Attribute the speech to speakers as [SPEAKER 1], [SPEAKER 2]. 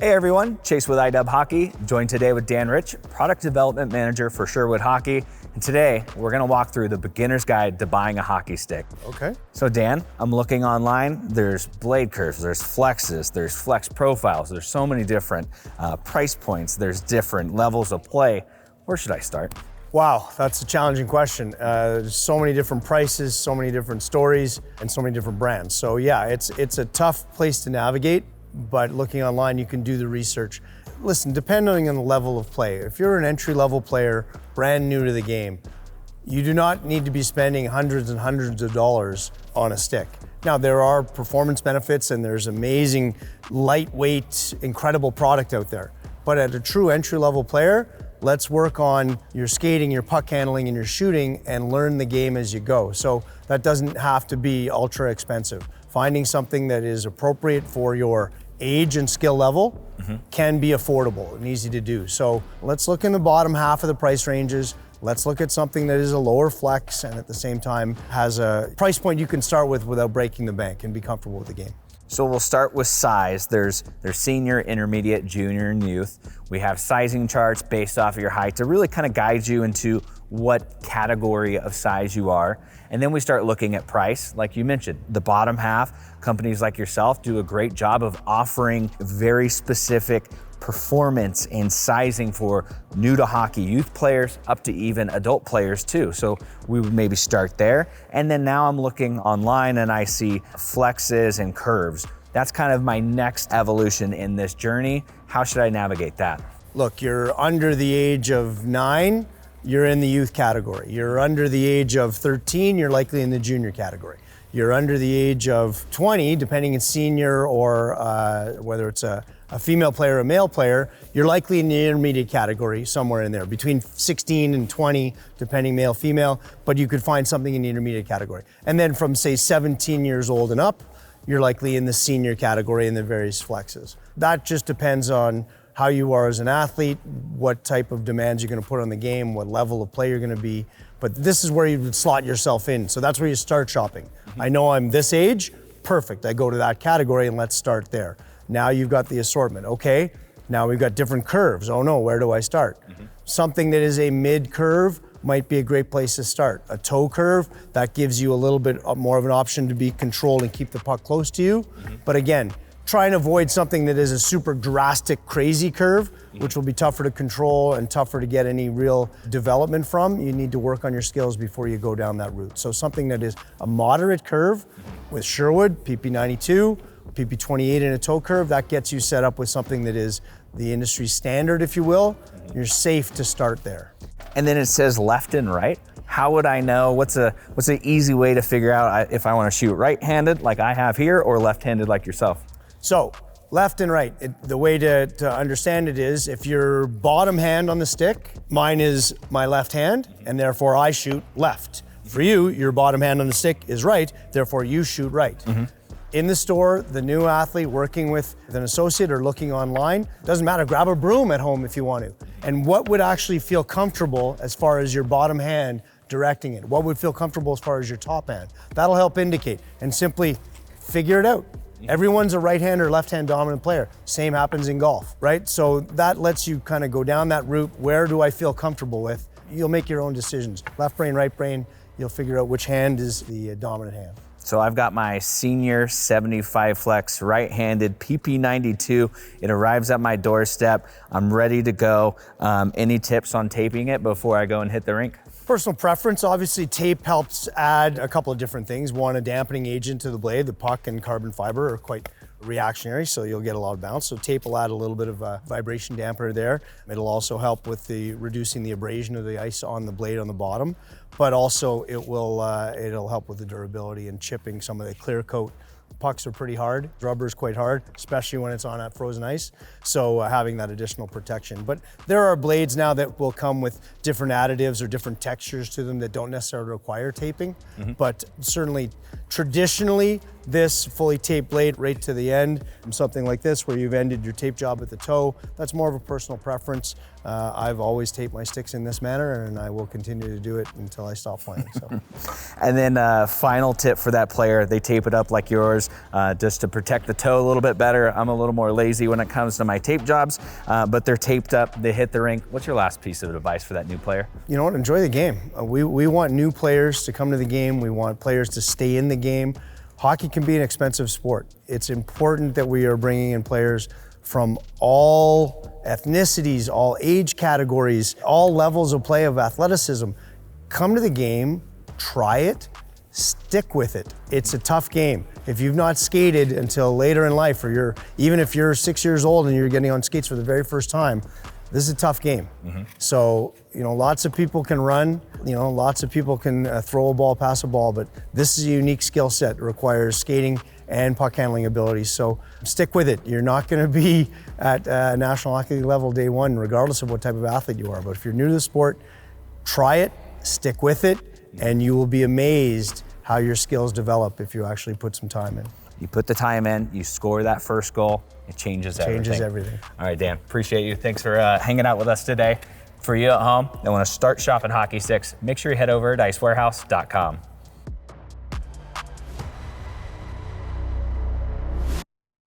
[SPEAKER 1] Hey everyone, Chase with iDub Hockey, joined today with Dan Rich, Product Development Manager for Sherwood Hockey. And today, we're gonna walk through the beginner's guide to buying a hockey stick.
[SPEAKER 2] Okay.
[SPEAKER 1] So Dan, I'm looking online, there's blade curves, there's flexes, there's flex profiles, there's so many different price points, there's different levels of play. Where should I start?
[SPEAKER 2] Wow, that's a challenging question. There's so many different prices, so many different stories, and so many different brands. So yeah, it's a tough place to navigate, but looking online, you can do the research. Listen, depending on the level of play, if you're an entry-level player, brand new to the game, you do not need to be spending hundreds and hundreds of dollars on a stick. Now, there are performance benefits and there's amazing, lightweight, incredible product out there. But at a true entry-level player, let's work on your skating, your puck handling, and your shooting and learn the game as you go. So that doesn't have to be ultra expensive. Finding something that is appropriate for your age and skill level can be affordable and easy to do. So let's look in the bottom half of the price ranges. Let's look at something that is a lower flex and at the same time has a price point you can start with without breaking the bank and be comfortable with the game.
[SPEAKER 1] So we'll start with size. There's senior, intermediate, junior, and youth. We have sizing charts based off of your height to really kind of guide you into what category of size you are. And then we start looking at price. Like you mentioned, the bottom half, companies like yourself do a great job of offering very specific performance and sizing for new to hockey youth players up to even adult players too. So we would maybe start there. And then now I'm looking online and I see flexes and curves. That's kind of my next evolution in this journey. How should I navigate that?
[SPEAKER 2] Look, you're under the age of 9, you're in the youth category. You're under the age of 13, you're likely in the junior category. You're under the age of 20, depending on senior or whether it's a female player or a male player, you're likely in the intermediate category, somewhere in there, between 16 and 20, depending male, female, but you could find something in the intermediate category. And then from say 17 years old and up, you're likely in the senior category in the various flexes. That just depends on how you are as an athlete, what type of demands you're gonna put on the game, what level of play you're gonna be, but this is where you would slot yourself in. So that's where you start shopping. I know I'm this age, perfect, I go to that category and let's start there. Now you've got the assortment. Okay, now we've got different curves. Oh no, where do I start? Something that is a mid curve might be a great place to start. A toe curve, that gives you a little bit more of an option to be controlled and keep the puck close to you. But again, try and avoid something that is a super drastic, crazy curve, which will be tougher to control and tougher to get any real development from. You need to work on your skills before you go down that route. So something that is a moderate curve with Sherwood, PP92, PP28 in a toe curve, that gets you set up with something that is the industry standard, if you will. You're safe to start there.
[SPEAKER 1] And then it says left and right. How would I know, what's an easy way to figure out if I want to shoot right-handed like I have here or left-handed like yourself?
[SPEAKER 2] So left and right, the way to understand it is if your bottom hand on the stick, mine is my left hand, and therefore I shoot left. For you, your bottom hand on the stick is right, therefore you shoot right. In the store, the new athlete working with an associate or looking online, doesn't matter, grab a broom at home if you want to. And what would actually feel comfortable as far as your bottom hand directing it? What would feel comfortable as far as your top hand? That'll help indicate and simply figure it out. Everyone's a right-hand or left-hand dominant player. Same happens in golf, right? So that lets you kind of go down that route. Where do I feel comfortable with? You'll make your own decisions. Left brain, right brain, you'll figure out which hand is the dominant hand.
[SPEAKER 1] So I've got my senior 75 flex right-handed PP92. It arrives at my doorstep. I'm ready to go. Any tips on taping it before I go and hit the rink?
[SPEAKER 2] Personal preference, obviously tape helps add a couple of different things. One, a dampening agent to the blade. The puck and carbon fiber are quite reactionary, so you'll get a lot of bounce. So tape will add a little bit of a vibration dampener there. It'll also help with reducing the abrasion of the ice on the blade on the bottom, but also it'll help with the durability and chipping some of the clear coat. Pucks are pretty hard, rubber's quite hard, especially when it's on that frozen ice. So having that additional protection. But there are blades now that will come with different additives or different textures to them that don't necessarily require taping. But certainly Traditionally, this fully taped blade right to the end, something like this where you've ended your tape job at the toe, that's more of a personal preference. I've always taped my sticks in this manner, and I will continue to do it until I stop playing. So.
[SPEAKER 1] And then final tip for that player, they tape it up like yours, just to protect the toe a little bit better. I'm a little more lazy when it comes to my tape jobs, but they're taped up, they hit the rink. What's your last piece of advice for that new player?
[SPEAKER 2] You know what, enjoy the game. We want new players to come to the game. We want players to stay in the game. Hockey can be an expensive sport. It's important that we are bringing in players from all ethnicities, all age categories, all levels of play of athleticism. Come to the game, try it, stick with it. It's a tough game. If you've not skated until later in life, or even if you're 6 years old and you're getting on skates for the very first time, this is a tough game. So, lots of people can run, lots of people can throw a ball, pass a ball, but this is a unique skill set that requires skating and puck handling abilities. So stick with it. You're not gonna be at National Hockey League level day one, regardless of what type of athlete you are. But if you're new to the sport, try it, stick with it, and you will be amazed how your skills develop if you actually put some time in.
[SPEAKER 1] You put the time in, you score that first goal, it changes everything.
[SPEAKER 2] Changes everything.
[SPEAKER 1] All right, Dan, appreciate you. Thanks for hanging out with us today. For you at home that want to start shopping hockey sticks, make sure you head over to icewarehouse.com.